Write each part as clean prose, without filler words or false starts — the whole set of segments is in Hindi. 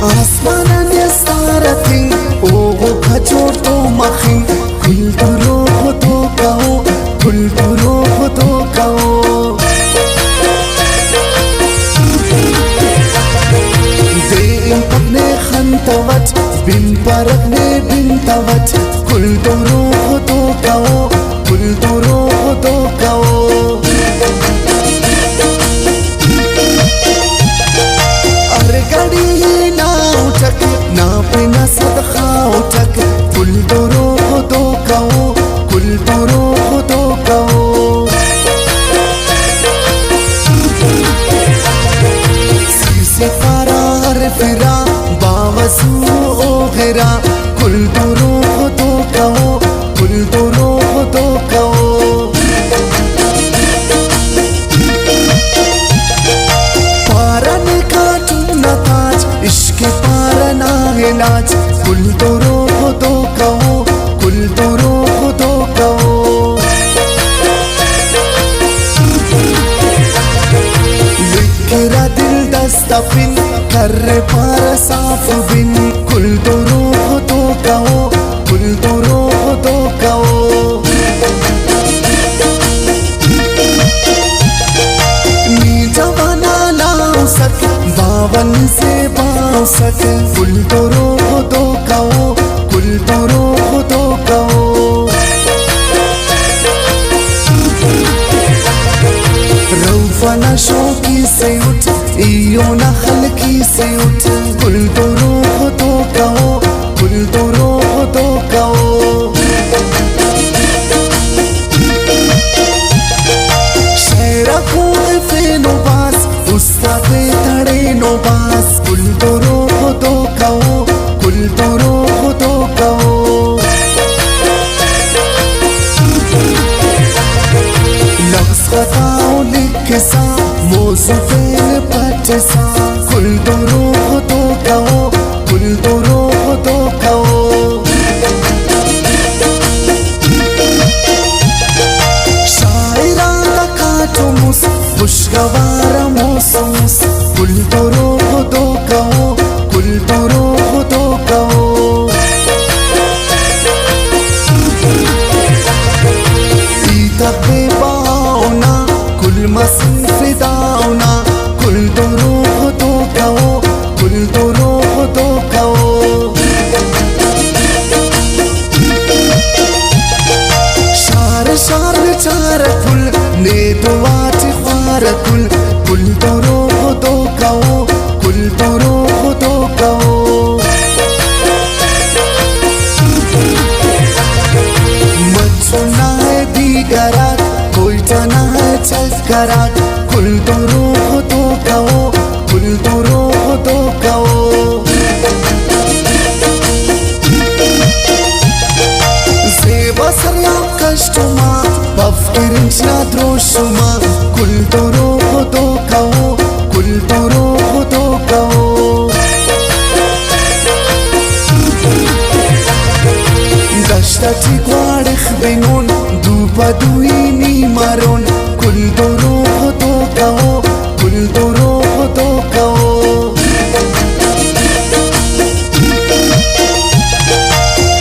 आसमान स्तारती ओ खचोटो मखी कुलतुरो तो कहो कुलतुरो तो कहो दे पकने खंतवत बिन परकने बिन तवत कुलतुरो तो कहो कुलतुरो तो कहो ना बिना सदखा उठक कुल दोरो तो कहो कुल दोरो तो कहो सीसे फरार फिरा बावसू ओ घेरा कुल दोरो तो कहो कुल दोरो तो कहो पारन का चुना ताज इश्क पारना इलाज कुल दोरो तो कहो कुल दोरो तो कहो लिखरा दिल दस्तफिन कर पार साफ बिन कुल दोरो तो कहो कुल दोरो तो कहो नी जवाना लाओ सक बावन से बाओ सक कुल दोरो तो कहो कुल दोरो तो कहो रौफना शौकी से उठ इयो नखल की से उठ कुल दोरो तो कहो कुल दोरो तो कहो शेरा खून फेनो बास उस्तादे तड़े नो बास कुल दोरो तो कहो कुल दोरो तो कहो लफ्ज़ बताओ लिख सा मौज़ू फेल पट सा कुल दोरो तो कहो कुल दोरो तो कहो शायरा का काटो मुस खुशगवार मौसूस कुल दोरो तो कहो कुल दोरो तो कहो तबे बाओना कुल मसन फिदाओना कुल दोरो तो कहो कुल दोरो तो कहो शार शार चार कुल ने दुआत ख्वार कुल कुल दोरो तो कहो कुल दोरो तो कहो करात कोई जना है चल करात कुल दोरो तो कहो कुल दोरो तो कहो ज़ेबा सरिया कष्टमा बफ्किरिंचना द्रोशमा कुल दोरो तो कहो कुल दोरो तो कहो दश्तची ग्वाड़ख बिनून दूपदुईनी मारोन कुल दोरो तो कहो कुल दोरो तो कहो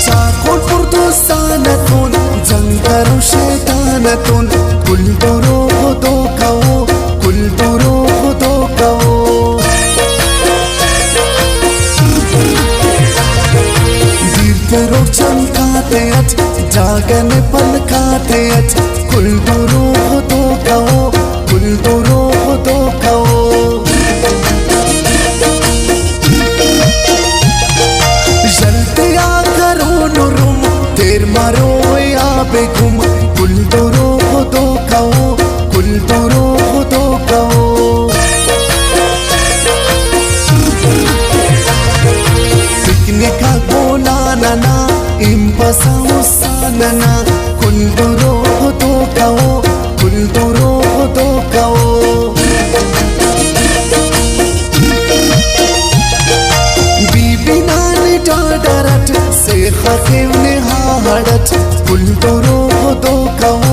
चाकोन पुर्दोस्तानतुन जंग करो शैतानतुन कुल दोरो तो कहो कुल दोरो तो कहो दीर्घ चमकाते अच जागन पलकाते अच कुल दोरो तो कहो कुल दोरो तो कहो जलते आ करो नुरुम तेर मारो या बेगुम कुल दोरो तो कहो कुल दोरो तो कहो पिकनिक का गोला नना इम्पसा मुसानना कुल दोरो तो कहो कुल दोरो तो कहो बीबी नानी डाडरट से खके ने हाड़ट कुल दोरो तो कहो